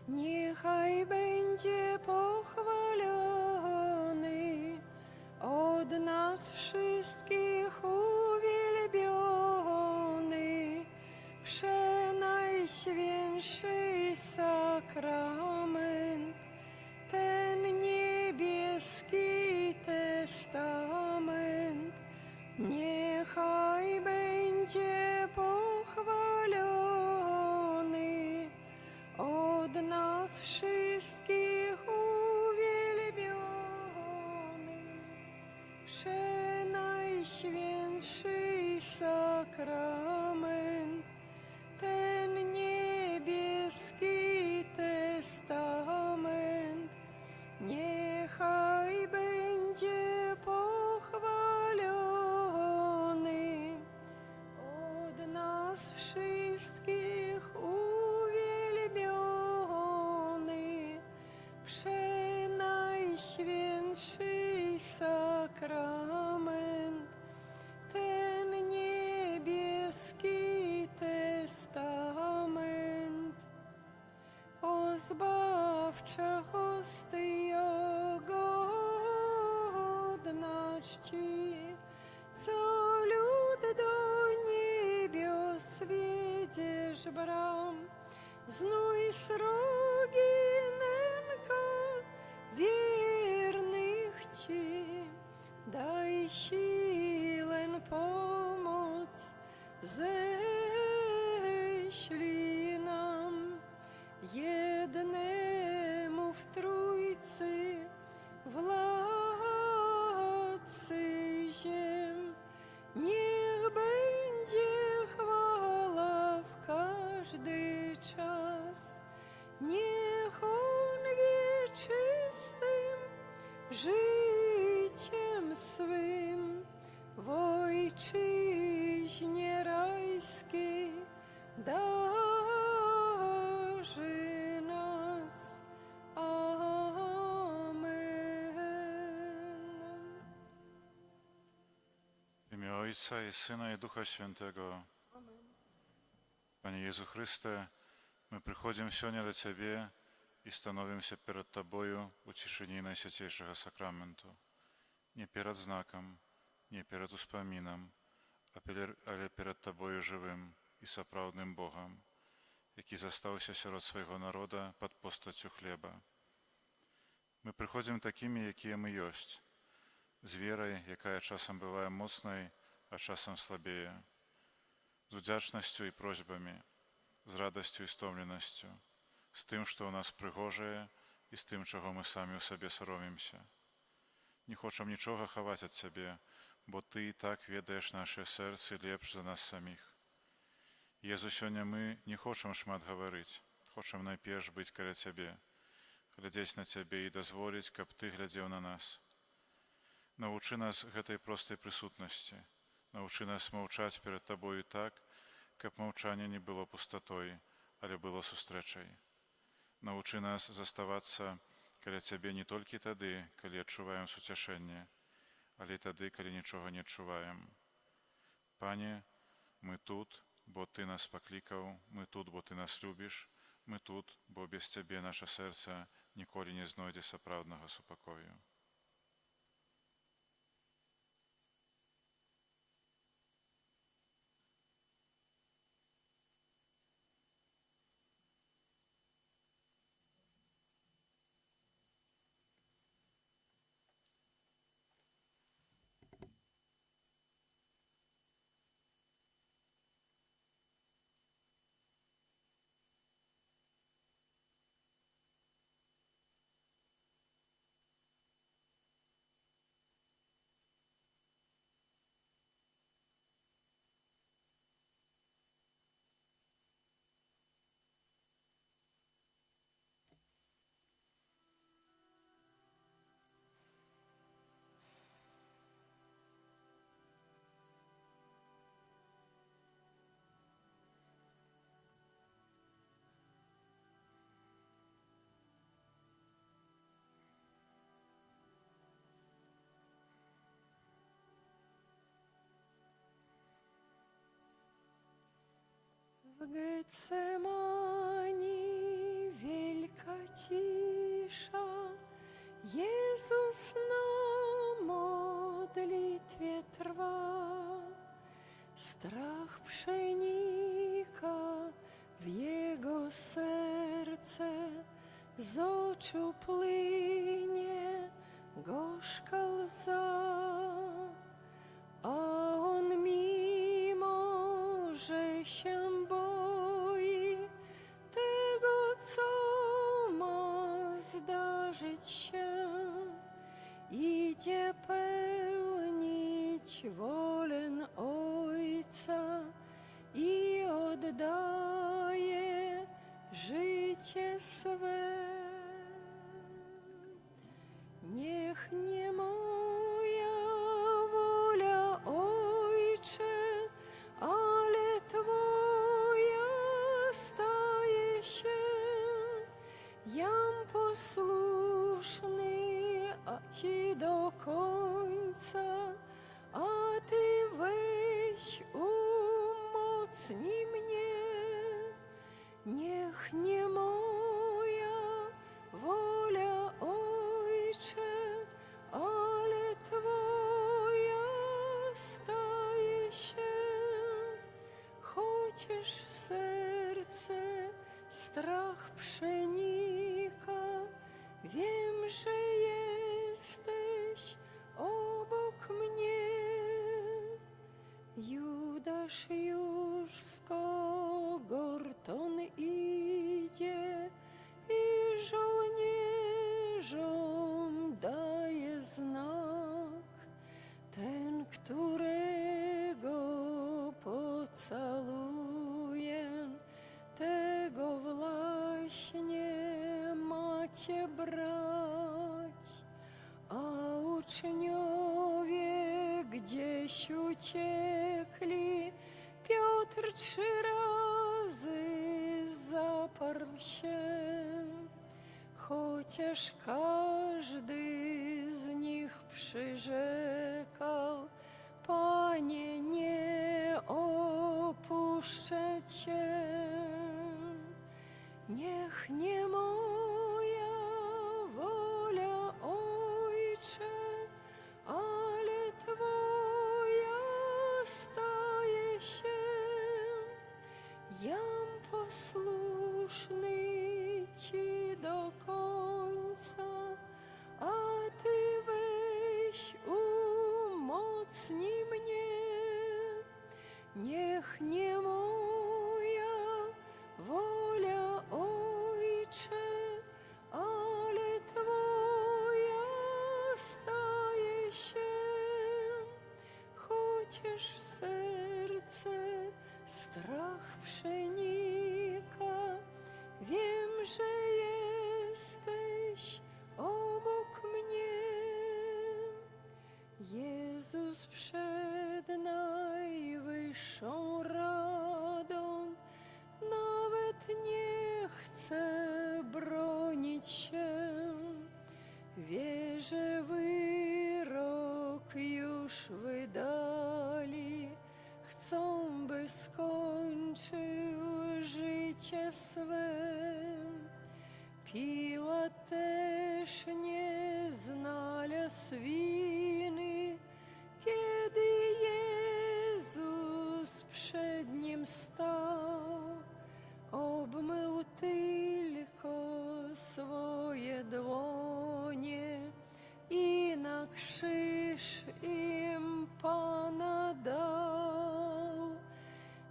Niechaj będzie pochwalony od nas wszystkich uwielbiony, przenajświętszy sakrament, ten niebieski testament. Niechaj będzie pochwalony od nas wszystkich uwielbiony, przenajświętszy sakrament, ten niebieski testament. Niechaj będzie pochwalony od nas wszystkich uwielbiony, przenajświętszy sakrament, ten niebieski testament. O zbawcza hostyo godna czci, co lud do niebios wiedziesz bram, znój srogi nęka wiernych ci, daj siłę pomoc, ześlij nam jednemu w Trójcy, władcy ziem. Niech będzie chwała w każdy czas, niech On wieczystym życiem swym w ojczyźnie rajskiej darzy nas. Amen. W imię Ojca i Syna i Ducha Świętego. Panie Jezu Chryste, my przychodzimy сегодня do Ciebie i становимся перед Тобою у тишині Найсвятейшего Сакраменту. Не перед знаком, не перед успомином, але перед Тобою живим і сапраўдним Богом, який застаўся сярод свайго народа пад постаццю хлеба. Мы прыходзім такімі, якія мы ёсць, з верай, якая часам бывае моцнай, а часам слабее, з удзячнасцю і просьбамі, з радасцю і стомленасцю, з тым, што ў нас прыгожае і з тым, чаго мы самі ў сабе саромімся. Не хочам нічога хаваць ад Цябе, бо Ты і так ведаеш наše сэрцы лепш за нас саміх. Езу, сёння мы не хочам шмат гаварыць, хочам найперш быць каля Цябе, глядзець на Цябе і дазволіць, каб Ты глядзеў на нас. Навучы нас гэтай простай прысутнасці, навучы нас маўчаць перад Табою так, каб маўчанне не было пустатой, але было сустрэчай. Навучы нас заставацца каля Цябе не толькі тады, калі адчуваем суцяшэнне, але і тады, калі нічога не адчуваем. Пане, мы тут, бо Ты нас паклікаў, мы тут, бо Ты нас любіш, мы тут, бо без Цябе наша сэрца ніколі не знойдзе сапраўднага супакою. W Getsemani wielka Jezus na modlitwie trwa, strach przenika w jego serce, z oczu płynie gorzka łza, a on mimo, że się boi tego, co ma zdarzyć się, idzie pełnić wolę Ojca i oddaje życie swe. Niech nie moja wola, Ojcze, ale Twoja staje się. Jam posłuszny, a Ci do końca, a Ty weź umocnij mnie. Niech nie moja wola, Ojcze, ale Twoja staje się. Chociaż w serce strach przenika, wiem, że jesteś obok mnie. Judasz już z kogorton idzie i żołnierzom daje znak. Ten, którego pocaluję, tego właśnie macie brać. A uczniowie gdzieś uciekli, Piotr 3 razy zaparł się, chociaż każdy z nich przyrzekał: Panie, nie opuszczę Cię. Niech nie moja wola, Ojcze, ale Twoja staje się. Jam posłuszny Ci do końca, a Ty weź umocnij mnie. Niech nie moja wola, Ojcze, ale Twoja staje się. Chociaż w serce strach przenika, wiem, że jesteś obok mnie. Jezus przed najwyższą radą nawet nie chce bronić się. Wie, że wyrok już wydali, chcą, by skończył życie swe. Piłat też nie znalazł winy, kiedy Jezus przed nim stał. Obmył tylko swoje dłonie i na krzyż im Pana dał.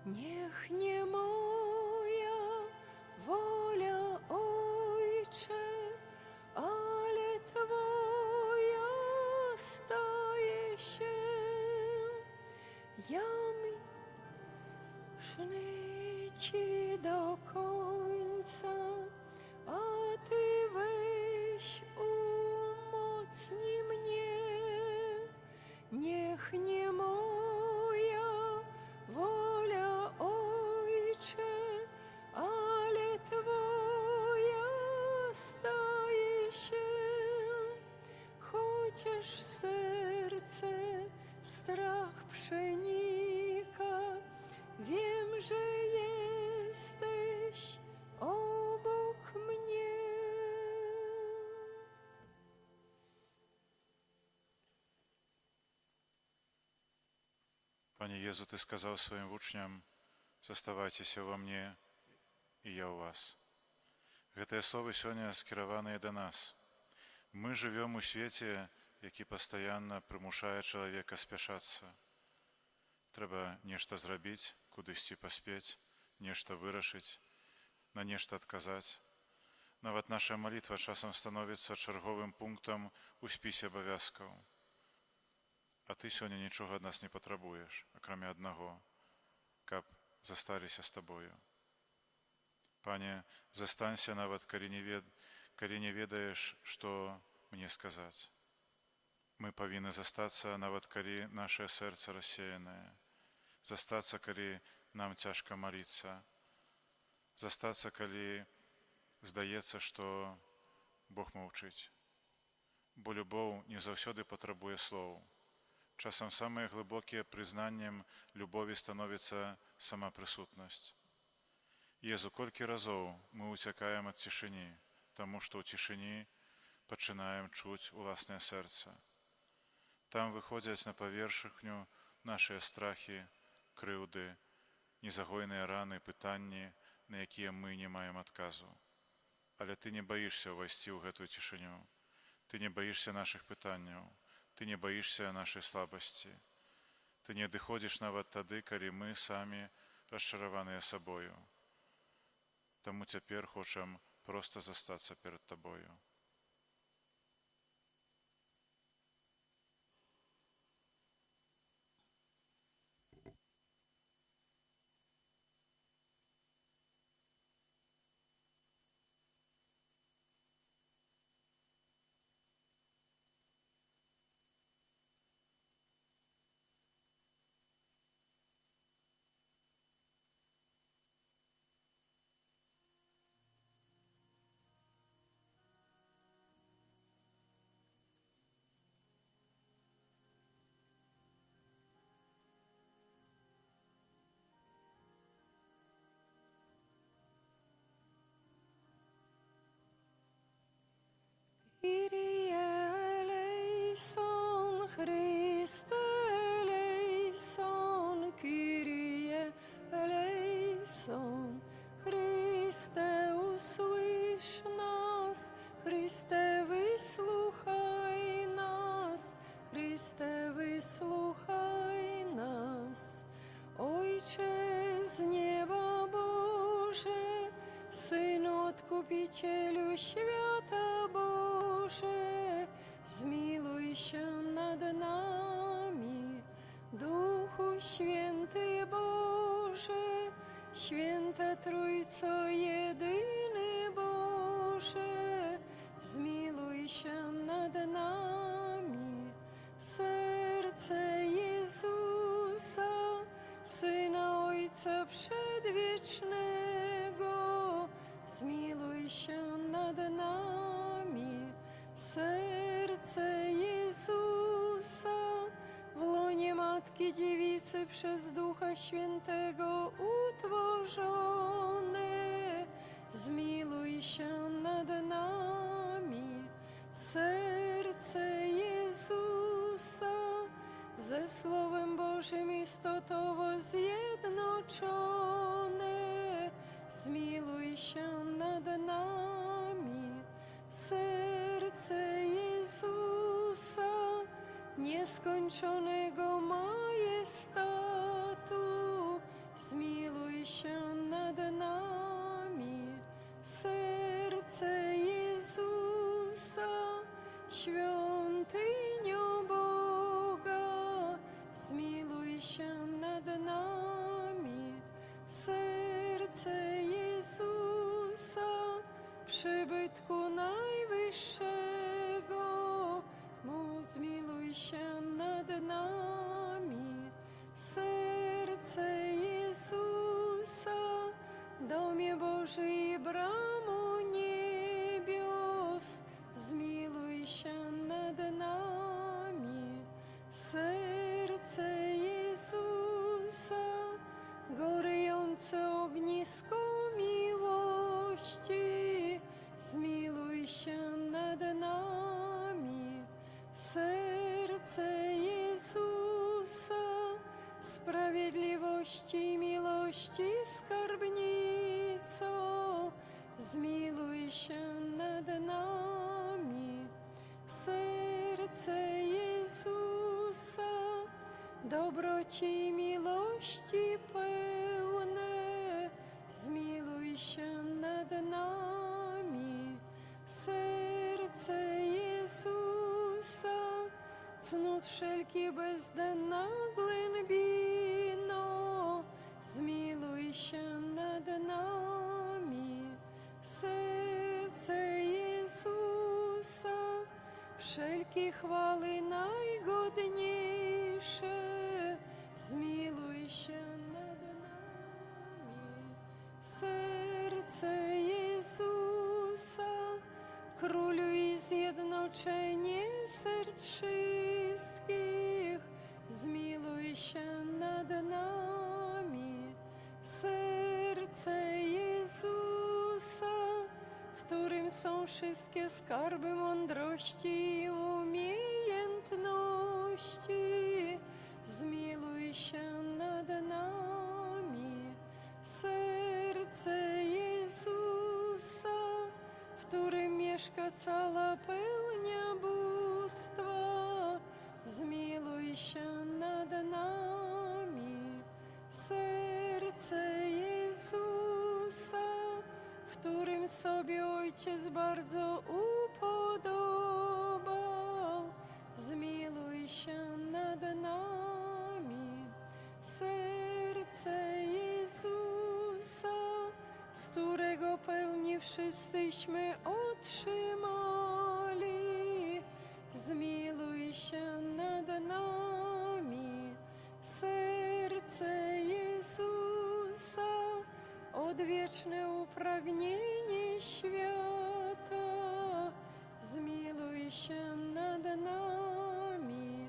Niech nie moja wola, Ojcze, ale Twoja staje się. Jam Ci do końca, a Ty weź umocnij mnie. Niech nie moja wola, Ojcze, ale Twoja staje się. Chociaż w serce strach przenika, wiem, że jesteś obok mnie. Jezu, Ty сказал своим учням: «Заставайтеся во мне, и я у вас». Гэтыя словы сёння скіраваныя да нас. Мы жывём у свеце, які пастаянна прымушае чалавека спяшацца. Трэба нешта зрабіць, кудысьці паспець, нешта вырашыць, на нешта адказаць. Нават наша малітва часам становіцца чарговым пунктам у спісе абавязкаў. А ты сёння нічога ад нас не патрабуеш, акрамя аднаго, каб засталіся з табою. Пане, застанься нават, калі не ведаеш, што мне сказаць. Мы павінны застацца, нават калі нашае сэрца рассеянае. Застацца, калі нам цяжка маліцца. Застацца, калі здаецца, што Бог маўчыць. Бо любоў не заўсёды патрабуе слоў. Часам самыя глыбокія прызнаннем любові становіцца сама прысутнасць. Езу, колькі разоў мы уцякаем ад цішыні, таму што ў цішыні пачынаем чуць уласнае сэрца. Там выходзяць на паверхню нашыя страхі, крыўды, незагойныя раны, пытанні, на якія мы не маем адказу. Але ты не баішся ўвайсці ў гэтую цішыню. Ты не баішся нашых пытанняў. Ты не баішся нашай слабасці. Ты не адыходзіш нават тады, калі мы самі расчараваныя сабою. Таму цяпер хочам проста застацца перад табою. Kyrie eleison, Christe eleison, Kyrie eleison, Chryste usłysz nas, Chryste wysłuchaj nas, Chryste wysłuchaj nas. Ojcze z nieba Boże, Synu Odkupicielu świata Boże, zmiluj się nad nami. Duchu Święty Boże, Święta Trójco jedyny Boże, zmiluj się nad nami. Serce Jezusa, Syna Ojca Przedwiecznego, zmiluj się nad nami. Serce Jezusa, w łonie Matki Dziewicy przez Ducha Świętego utworzone, zmiluj się nad nami. Serce Jezusa, ze Słowem Bożym istotowo zjednoczone, zmiluj się nad nami. Serce Jezusa, nieskończonego majestatu, zmiluj się nad nami. Serce Jezusa, świątynią Boga, zmiluj się nad nami. Serce Jezusa, przybytku Najwyższego, móc zmiluj się nad nami. Serce Jezusa, domie Boży i bramo niebios, zmiluj się nad nami. Serce Jezusa, gorejące ognisko miłości, zmiluj się nad nami. Serce Jezusa, sprawiedliwe miłości skarbnico, zmiluj się nad nami. Serce Jezusa, dobroci miłości pełne, zmiluj się nad nami. Serce Jezusa, cnót wszelki bezdenna głębino, zmiluj się nad nami. Serce Jezusa, wszelkiej chwały najgodniejsze, zmiluj się nad nami. Serce Jezusa, Królu i zjednoczenie serc wszystkich, zmiluj się nad nami. Serce Jezusa, w którym są wszystkie skarby mądrości i umiejętności, zmiluj się nad nami. Serce Jezusa, w którym mieszka cała pełnia bóstwa, zmiluj się nad nami. Serce Jezusa, w którym sobie Ojciec bardzo upodobał, zmiluj się nad nami. Serce Jezusa, z którego pełni wszyscyśmy otrzymali, zmiluj się nad nami. Serce Jezusa, odwieczne upragnienie świata, zmiluj się nad nami.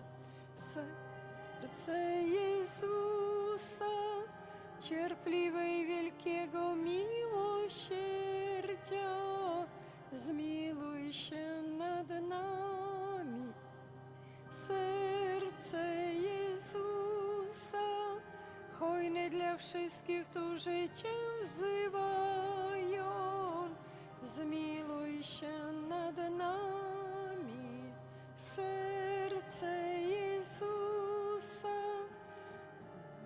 Serce Jezusa, cierpliwe i wielkiego miłosierdzia, zmiluj się nad nami. Serce Jezusa, hojne dla wszystkich, którzy Cię wzywają, zmiluj się nad nami. Serce Jezusa,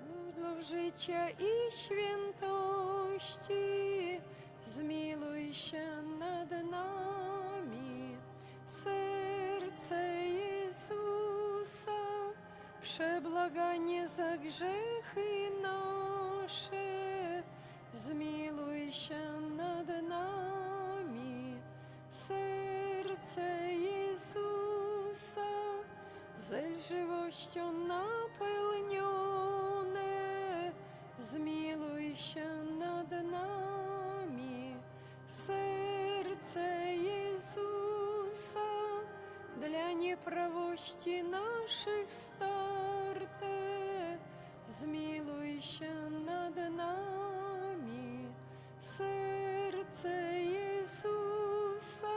źródło życia i świętości, zmiluj się nad nami. Serce Jezusa, przebłaganie za grzechy nasze, zmiluj się nad nami. Serce Jezusa, zelżywością napełnione, zmiluj się nad nami. Serce Jezusa, dla nieprawości naszych starte, zmiluj się nad nami. Serce Jezusa,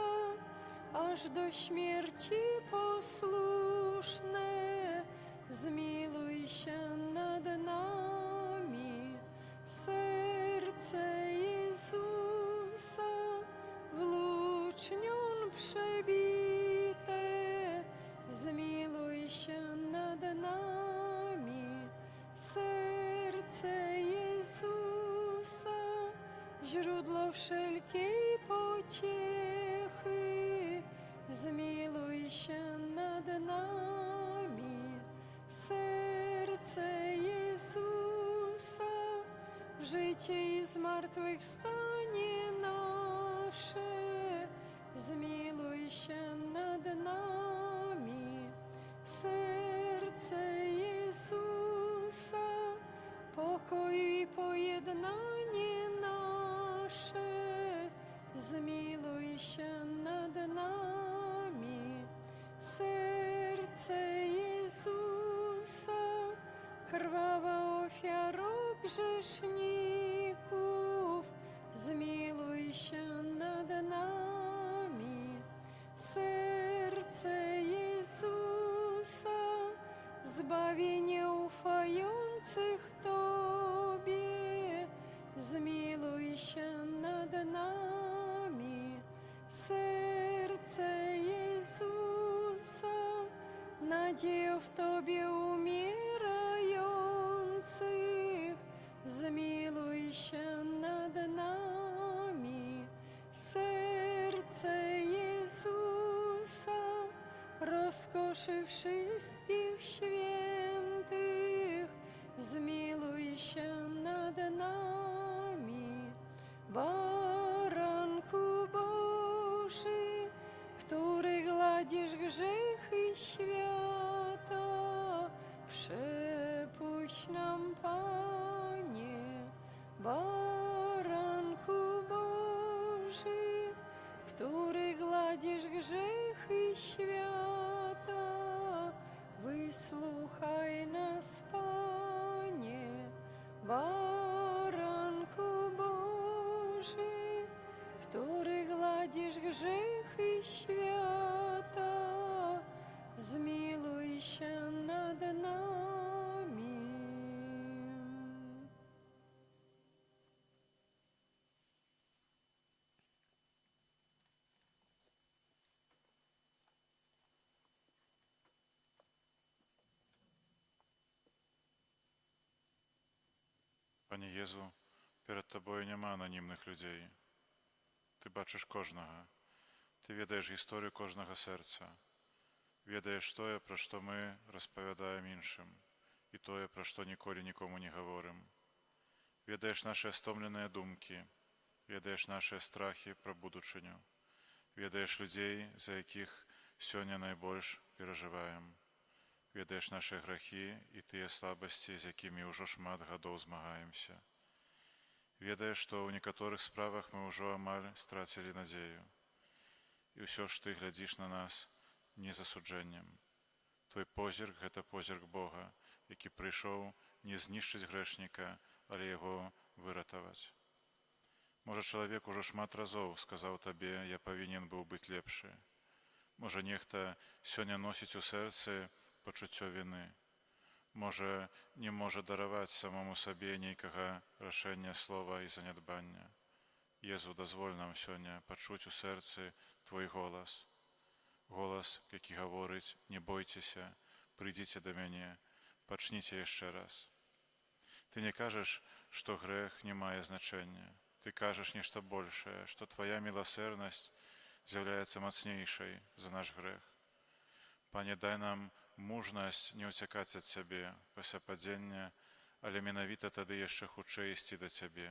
aż do śmierci posłuszne, zmiluj się nad nami. Serce Jezusa, włócznią przebite, zmiluj się nad nami. Serce Jezusa, źródło wszelkiej pociechy, zmiluj się nad nami. Serce Jezusa, życie i zmartwychwstanie nasze, zmiluj się nad nami. Serce Jezusa, pokój i pojednanie nasze, zmiluj się nad nami. Serce Jezusa, krwawa ofiara grzeszników, zmiluj się nad nami. Serce Jezusa, zbawienie ufających Tobie, в Тобе умирающих, змилуйся над нами. Серце Jezusa, rozkoszy wszystkich świętych, zmiłuj się nad nami. Baranku Boży, który gładzisz grzechy świata, przepuść nam, Panie. Baranku Boży, który gładzisz grzechy świata, wysłuchaj nas, Panie. Baranku Boży, który gładzisz grzechy świata, zmiłuj się nad nami. Panie Jezu, перед Тобою нема анонімних людей. Ти бачиш кожного. Ти ведаєш історію кожного серця. Ведаєш тое, про що ми розповідаємо іншим, і тое, про що ніколи нікому не говоримо. Ведаєш наші стомлені думки, ведаєш наші страхи про будучиню. Ведаєш людей, за яких сьогодні найбільш переживаємо. Ведаєш наші грехи і тыя слабості, з якими ўжо шмат гадоў змагаемся. Ведаеш, што ў некаторых справах мы ўжо амаль страцілі надзею. І ўсё ж ты глядзіш на нас не з асуджэннем. Твой позірк – гэта позірк Бога, які прыйшоў не знішчыць грэшніка, але яго выратаваць. Можа, чалавек ужо шмат разоў сказаў табе, я павінен быў быць лепшы. Можа, нехта сёння носіць у сэрцы пачуццё віны. Можа, не можа дараваць самому сабе нейкага рашэння слова і занядбання. Езу, дазволь нам сёння пачуць у сэрцы Твой голас. Голас, які гаворыць, не бойцеся, прыйдзіце да мяне, пачніце яшчэ раз. Ты не кажаш, што грэх не мае значэння. Ты кажаш нешта большае, што Твая міласэрнасць з'яўляецца мацнейшай за наш грэх. Пане, дай нам мужнасць не ўцякаць ад Цябе пасля падзення, але менавіта тады яшчэ хутчэй ісці да Цябе.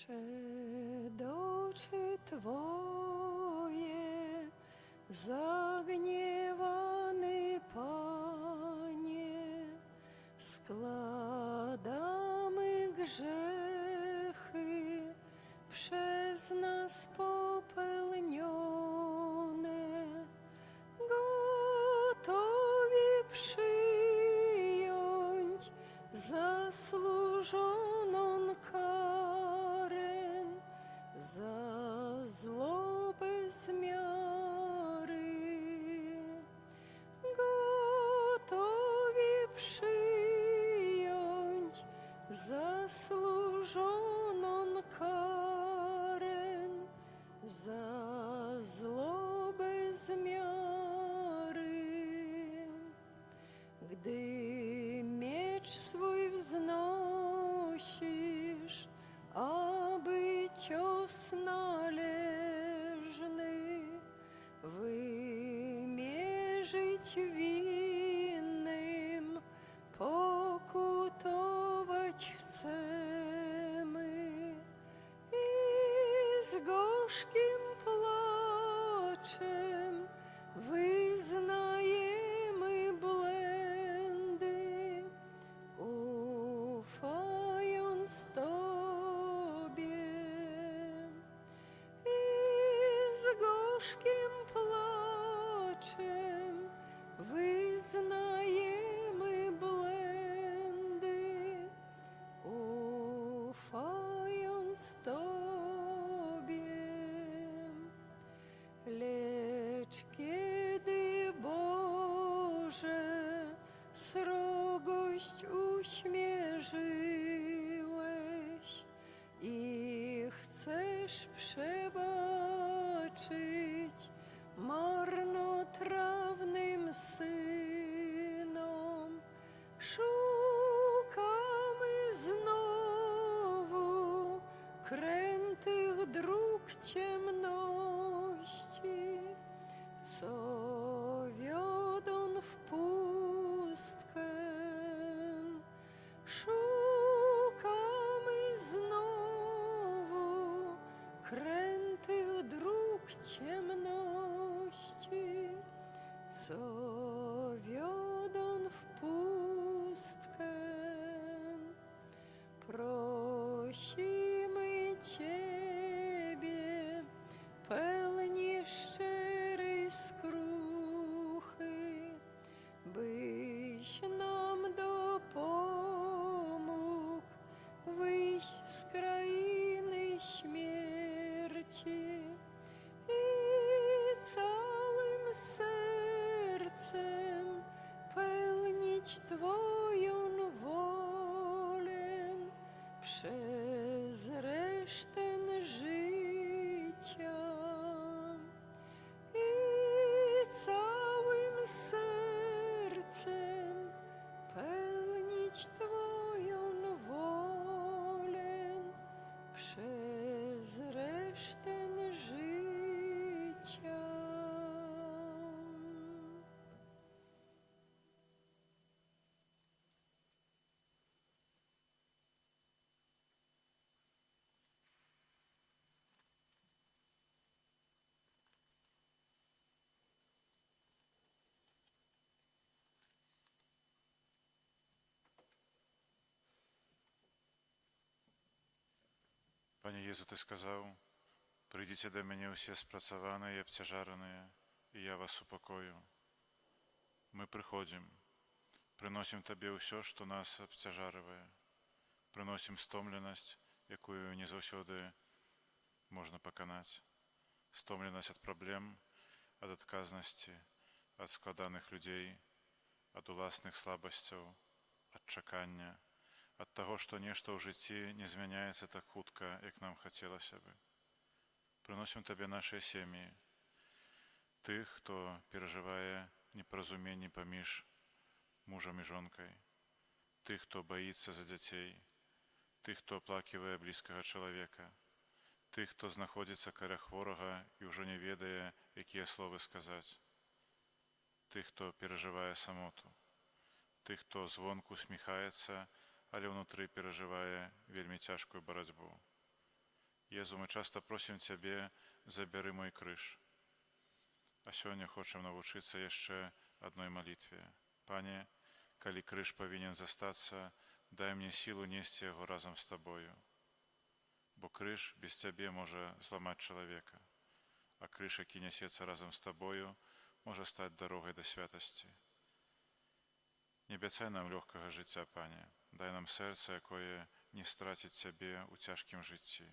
Przed oczy Twoje zagniewany Panie, składamy grzechy przez nas popełnione, gotowi przyjąć zasłużoną karę za zło bez miary, gotowi przyjąć zasłużoną karę za zło bez miary. Gdy miecz swój wznosisz, aby cios należny wymierzyć winnym, pokutować chcemy i z gorzkim płaczem wyznajemy błędy, ufając Tobie. I z gorzkim płaczem wyznajemy błędy, ufając Tobie. Lecz kiedy, Boże, srogość uśmierzyłeś i chcesz przebaczyć marnotrawnym synom, szukamy znowu krętych dróg ciemności, co wiodą w pustkę. Szukamy znowu krętych dróg ciemności, co wiodą w pustkę. Prosimy Ciebie, pełni szczerej skruchy, byś nam dopomógł wyjść z krainy śmierci i całym sercem pełnić Twoją wolę przez resztę życia. I całym sercem pełnić Twoją wolę przez resztę życia. Panie Jezu, Ty сказав, прийдіть до мене усі спрацовані і обтяжарені, і я вас упокою. Мы приходим, приносим Тебе все, что нас обтяжариває, приносим стомленість, якою не завсёды можна поконать, стомленість від проблем, від отказності, від складаних людей, від уласних слабостей, від чекання, від того, що нешта ў житті не змяняецца так хутка, як нам хацелася бы. Приносим Тебе наши сем'ї, тых, хто перажывае непаразуменні паміж мужам і жонкай, тых, хто баіцца за дзяцей, тых, хто аплаківае блізкага чалавека, тых, хто знаходзіцца каля хворага і ўжо не ведае, якія словы сказаць, тых, хто перажывае самоту, тых, хто звонку усміхаецца, але ўнутры перажывае вельмі цяжкую барацьбу. Jezu, my часто просім Цябе, забяры мой крыж. А сёння хочам навучыцца яшчэ адной малітве. Пане, калі крыж павінен застацца, дай мне сілу несці яго разам з Табою. Бо крыж без Цябе можа зламаць чалавека, а крыж, які нясецца разам з Табою, можа стаць дарогай да святасці. Не абяцай нам лёгкага жыцця, Пане, дай нам сэрца, якое не страціць Цябе ў цяжкім жыцці.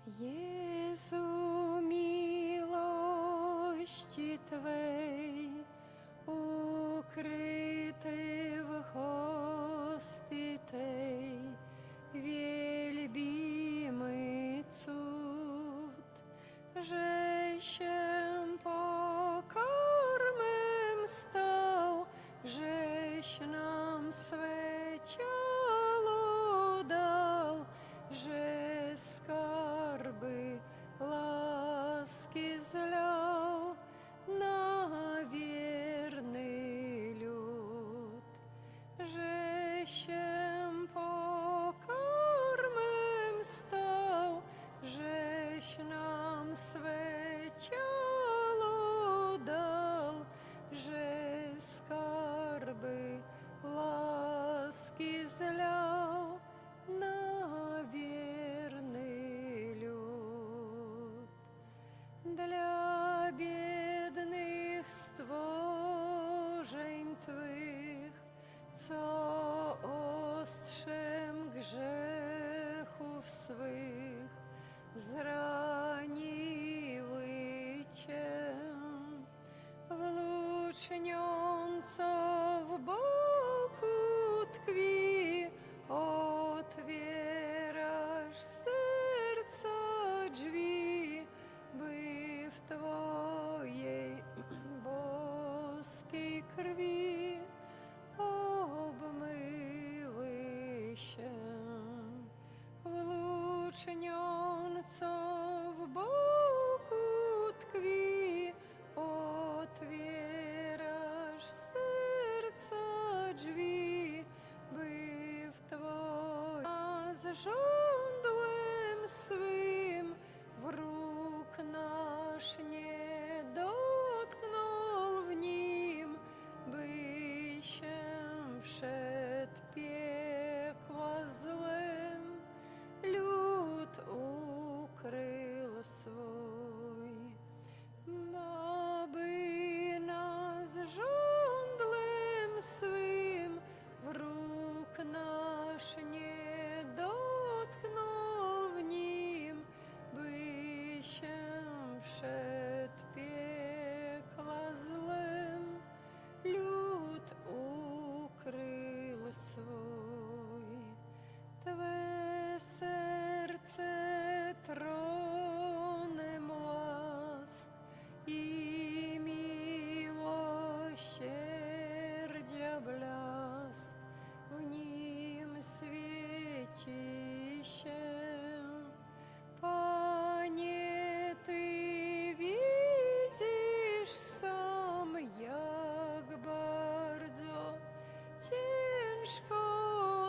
Jezu, miłości Twej, ukryty w hostii tej, wielbimy cud, że się pokarmem stał, żeś nam swe ciało dał, że skarby łaski zlał na wierny lud, że się pokarmem stał, żeś nam swe ciało dał, że skarby łaski zlał na wierny lud. Dla biednych stworzeń Twych, co ostrzem grzechów swych zraniły Cię, włóczniąco w boku tkwi, otwierasz serca drzwi, by w Twojej boskiej krwi obmyły się. Włóczniąco w boku tkwi, otwierasz serca drzwi, by w Twoim z żądłem swym wróg nasz nie dotknął w nim, by się przed piekła złem lud ukrył swój. Aby nas żądłem swym wróg nasz nie dotknął w nim, by się przed piekła złem lud ukrył swój. Twe serce tronem łask i miłosierdzia blask, w nim świeci się. Panie, Ty widzisz sam, jak bardzo ciężko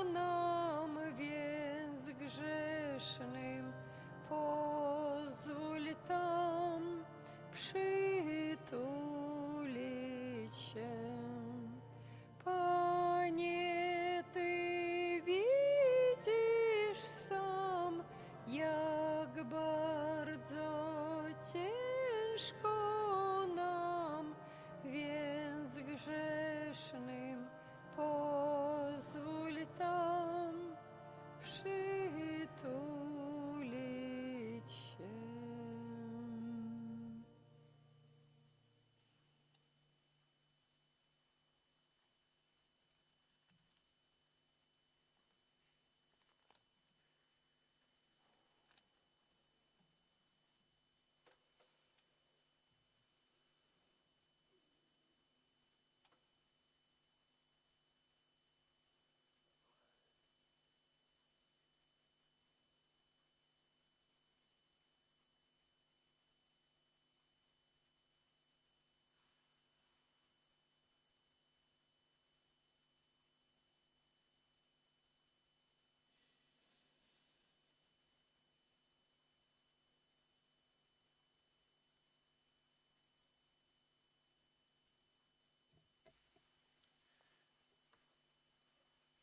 nam, więc grzesznym pozwól tam przytulić się. Panie, Ty widzisz sam, jak bardzo ciężko nam, więc grzesznym pozwól tam przytulić się.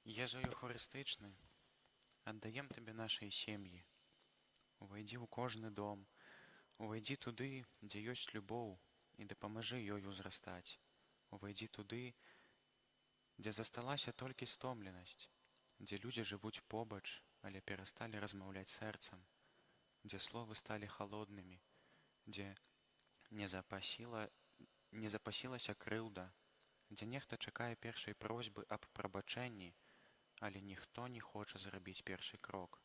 Єзу Євхаристичний, аддаєм Тобі наші сім'ї. Увайдзі ў кожны дом, увайдзі туды, дзе ёсць любоў, і дапамажы ёй узрастаць. Увайдзі туды, дзе засталася толькі стомленасць, дзе людзі жывуць побач, але перасталі размаўляць сэрцам. где словы стали холодными, где не запасілася крыўда, дзе нехта чакае першай просьбы аб прабачэнні, але ніхто не хоча зрабіць першы крок.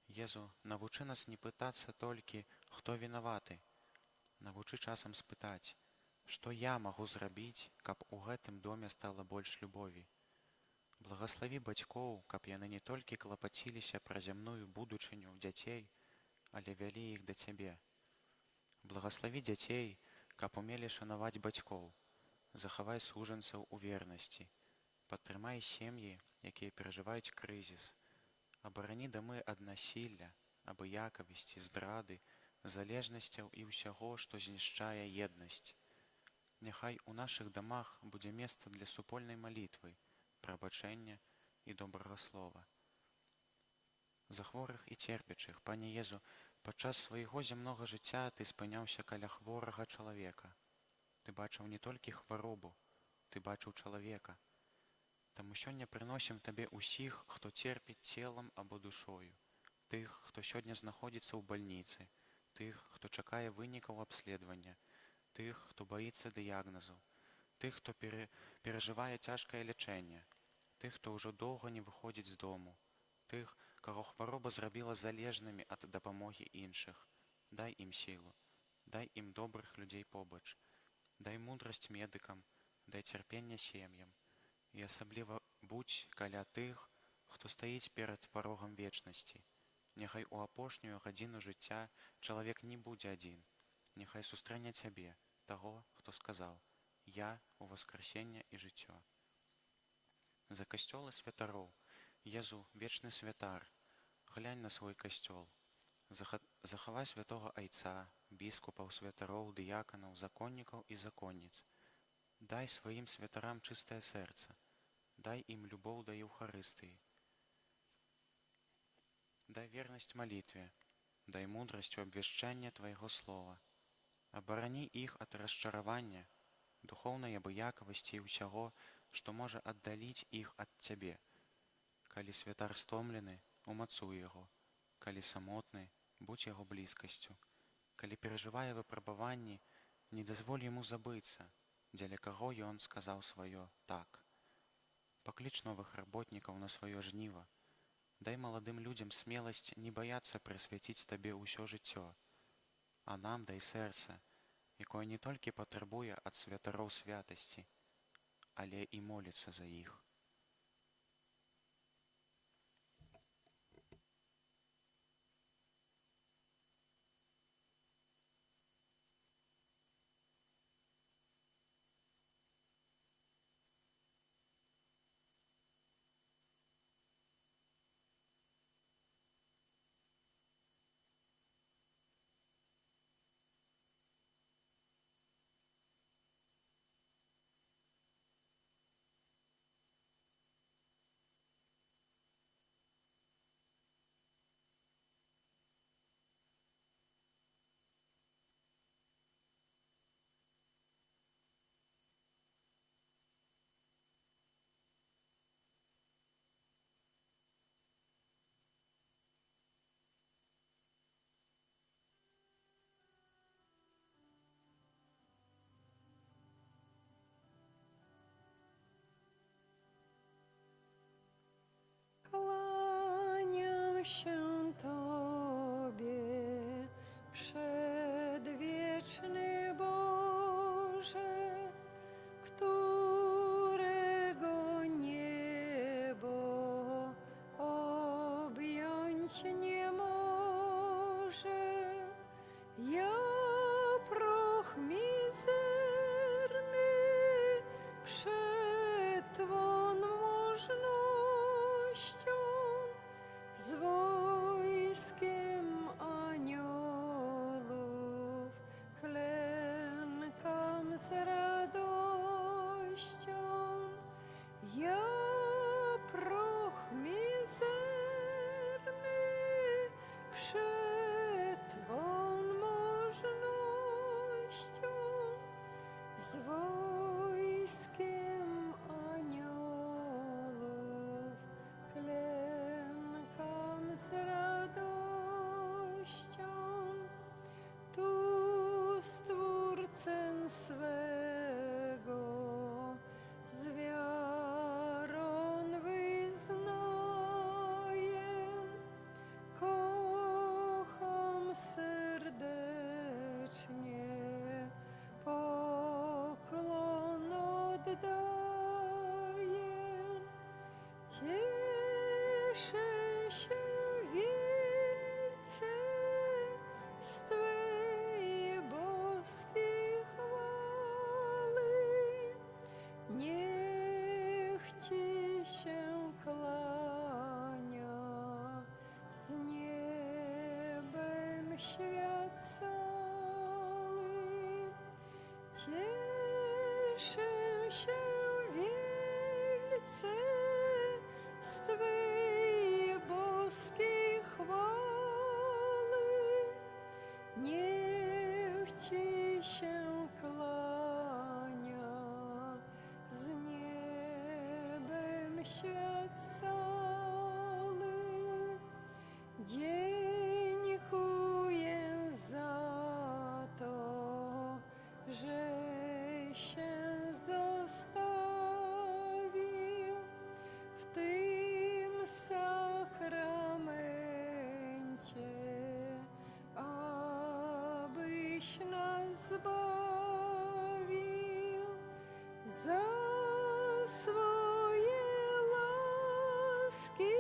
Езу, навучы нас не пытацца толькі, хто вінаваты. Навучы часам спытаць, што я магу зрабіць, каб у гэтым доме стала больш любові. Благаславі бацькоў, каб яны не толькі клапаціліся пра зямную будучыню дзяцей, але вялі іх да цябе. Благаславі дзяцей, каб умелі шанаваць бацькоў. Захавай сужанцаў у вернасці. Падтрымай сем'і, якія перажываюць крызіс. Абарані дамы ад насілля, абыякавасці, здрады, залежнасцяў і ўсяго, што знішчае еднасць. Няхай у нашых дамах будзе месца для супольнай малітвы, прабачэння і добрага слова. За хворых і церпячых, Пане Езу, падчас свайго зямнога жыцця Ты спыняўся каля хворага чалавека. Ты бачыў не толькі хваробу, Ты бачыў чалавека. Таму сёння прыносім Табе ўсіх, хто церпіць целам або душою, тых, хто сёння знаходзіцца ў бальніцы, тых, хто чакае вынікаў абследавання, тых, хто баіцца дыягназаў, тых, хто перажывае цяжкае лячэнне, тых, хто ўжо доўга не выходзіць з дому, тых, каго хвароба зрабіла залежнымі ад дапамогі іншых. Дай ім сілу, дай ім добрых людзей побач, дай мудрасць медыкам, дай цярпення сем'ям. І асабліва будзь каля тых, хто стаіць перад парогам вечнасці. Няхай у апошнюю гадзіну жыцця чалавек не будзе адзін. Няхай сустрэне Цябе, таго, хто сказаў: «Я у воскресенне і жыццё». За касцёл і святароў, Езу, вечны святар, глянь на свой касцёл. Захавай святога айца, біскупаў, святароў, дыяканаў, законнікаў і законніц. Дай сваім святарам чыстае сэрца, дай ім любоў да Еўхарыстыі. Дай вернасць малітве, дай мудрасць у абвяшчэнне Твайго слова. Абарані іх ад расчаравання, духоўнай абыякавасці і ўсяго, што можа аддаліць іх ад Цябе. Калі святар стомлены, умацуй яго, калі самотны, будзь яго блізкасцю. Калі перажывае выпрабаванні, не дазволь яму забыцца, дзеля каго ён сказаў сваё «так». Пакліч новых работнікаў на сваё жніва. Дай маладым людзям смеласць не баяцца прысвяціць Табе ўсё жыццё. А нам дай сэрца, якое не толькі патрабуе ад святароў святасці, але і моліцца за іх. Kłaniam się Tobie, przedwieczny Boże, którego niebo objąć nie może. Ja proch mizerny przed Twą możnością, z wojskiem aniołów klękam z radością. Ja proch mizerny przed Twą możnością, z wojskiem aniołów klękam z radością. się wielce z Twej boskiej chwały. Niech Ci się klania z niebem świat cały. Cieszę się wielce z Twej boskiej chwały. Niech Ci się klania z niebem świat cały. Dziękuję za to, że się zostawił w tym sakramencie, abyś nas zbawił. Za swoje łaski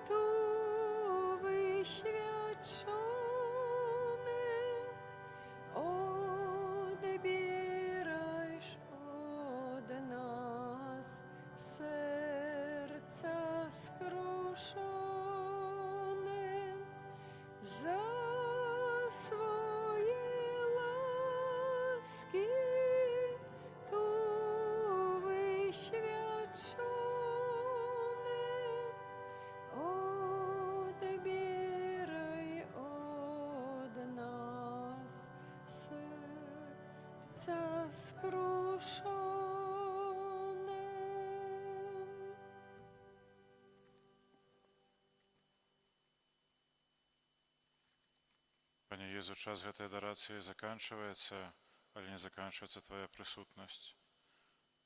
tu wyświadczone odbierasz od nas serca skruszone. Za swoje łaski tu wyświadczone odbieraj od nas serca skruszone. Panie Jezu, czas гэтай адарацыі заканчивается, але не заканчивается Твоя прысутнасць.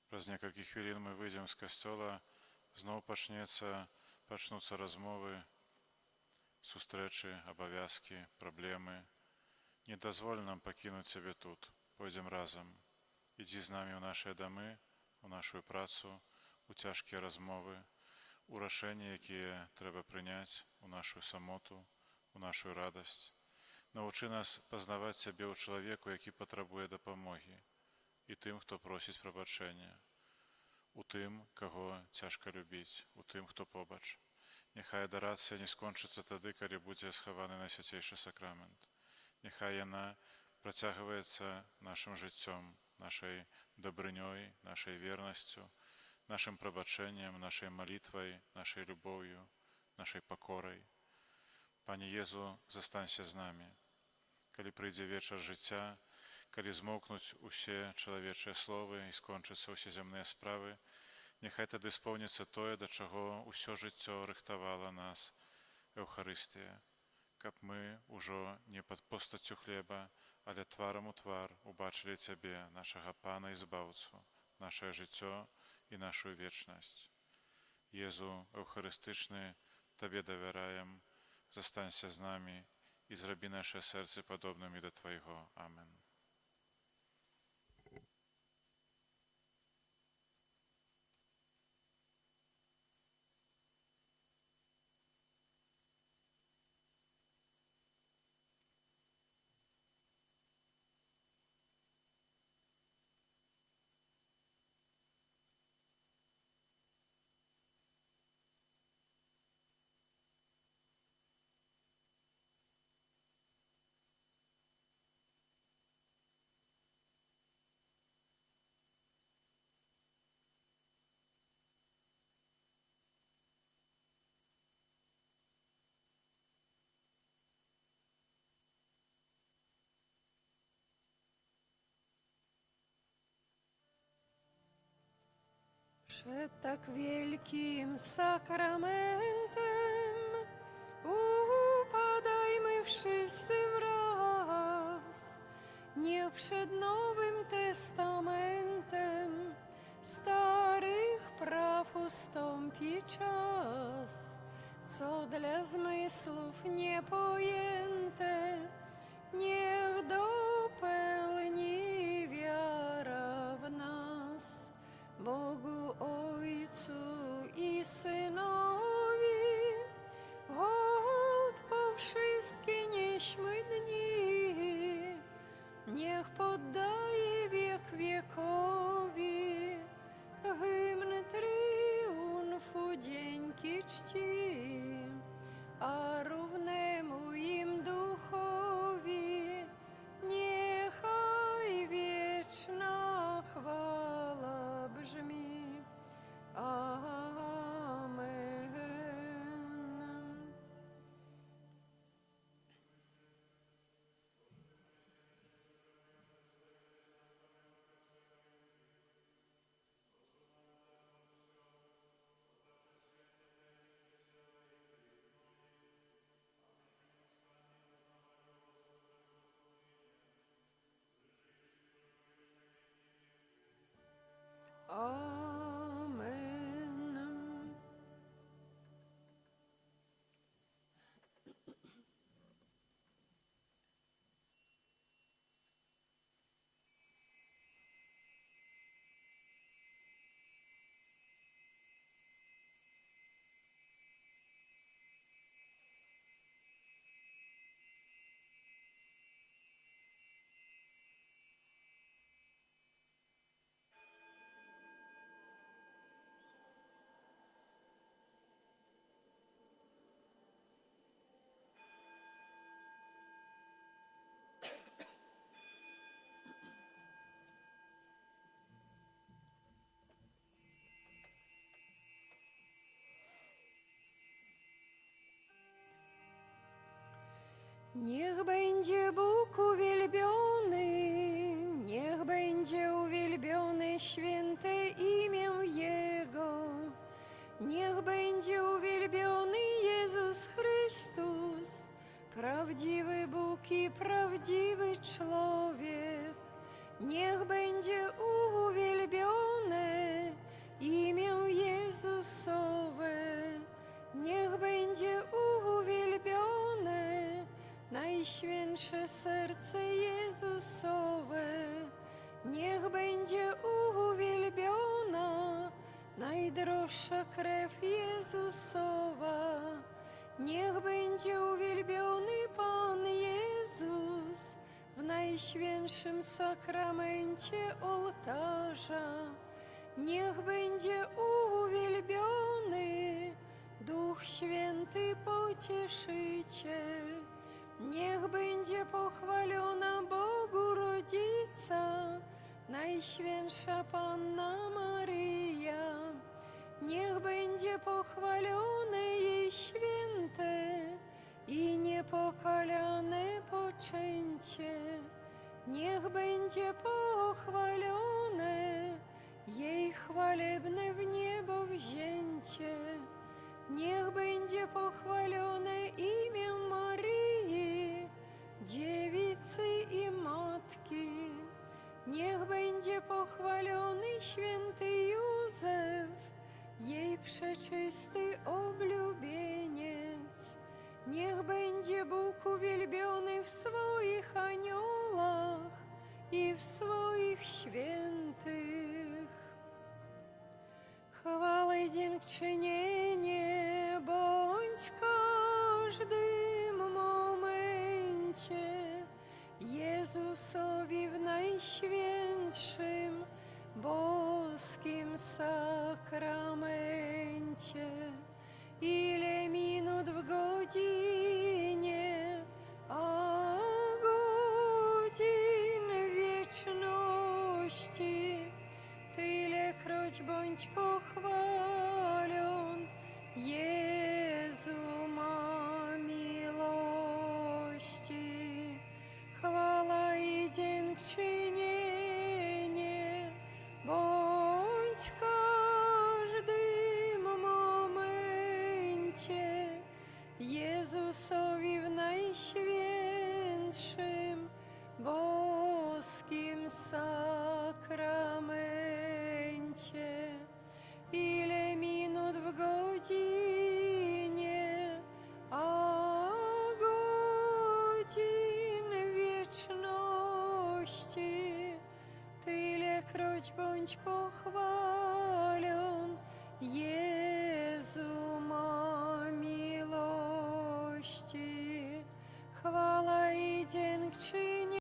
Праз некалькі хвілін мы выйдзем з касцёла, зноў пачнуцца размовы, сустрэчы, абавязкі, праблемы. Не дазволь нам пакінуць Цябе тут. Пойдзем разам. Ідзі з намі ў нашыя дамы, у нашую працу, у цяжкія размовы, у рашэнні, якія трэба прыняць, у нашу самоту, у нашу радасць. Навучы нас пазнаваць Цябе ў чалавеку, які патрабуе дапамогі, і тым, хто просіць прабачэння, у тым, каго цяжка любіць, у тым, хто побач. Няхай адарацыя не скончыцца тады, калі будзе схаваны Найсвяцейшы сакрамент. Няхай яна працягваецца нашым жыццём, нашай дабрынёй, нашай вернасцю, нашым прабачэннем, нашай малітвай, нашай любоўю, нашай пакорай. Пане Езу, застанься з намі. Калі прыйдзе вечар жыцця, калі змоўкнуць усе чалавечыя словы і скончацца ўсе зямныя справы, няхай тады споўніцца тое, да чаго ўсё жыццё рыхтавала нас Эўхарыстыя, каб мы ўжо не пад постаццю хлеба, але тварам у твар убачылі Цябе, нашага Пана і Збаўцу, нашае жыццё і нашу вечнасць. Езу Эўхарыстычны, Табе давяраем, застанься з намі і зрабі наsze серце падобнымі да Твайго. Амен. Przed tak wielkim sakramentem upadajmy wszyscy wraz. Niech przed Nowym Testamentem starych praw ustąpi czas, co dla zmysłów niepojęte niech dopełni wiara w nas. Bogu Ojcu i Synowi Niech będzie Bóg uwielbiony, niech będzie uwielbione święte imię Jego. Niech będzie uwielbiony Jezus Chrystus, prawdziwy Bóg i prawdziwy człowiek. Niech będzie uwielbione imię Jezusowe. Niech będzie uwielbione Najświętsze serce Jezusowe. Niech będzie uwielbiona najdroższa krew Jezusowa. Niech będzie uwielbiony Pan Jezus w Najświętszym sakramencie ołtarza. Niech będzie uwielbiony Duch Święty Pocieszyciel. Niech będzie pochwalona Bogu Rodzica, Najświętsza Panna Maryja. Niech będzie pochwalone jej święte i niepokalane poczęcie. Niech będzie pochwalone jej chwalebne w niebo wzięcie. Niech będzie pochwalone imię Maryi, Dziewicy i Matki. Niech będzie pochwalony święty Józef, jej przeczysty oblubieniec. Niech będzie Bóg uwielbiony w swoich aniołach i w swoich świętych. Chwała i dziękczynienie bądź w każdym momencie Jezusowi w Najświętszym boskim sakramencie. Ile minut w godzinie, a godzin wieczności, tylekroć bądź pochwalon, Jezu ma miłości. Chwała i dziękczynienie bądź w każdym momencie Jezusowi w Najświętszym boskim sakramencie. Ile minut w godzinie, a godzin wieczności, tylekroć bądź pochwalon, Jezu ma miłości. Chwała i dziękczynienie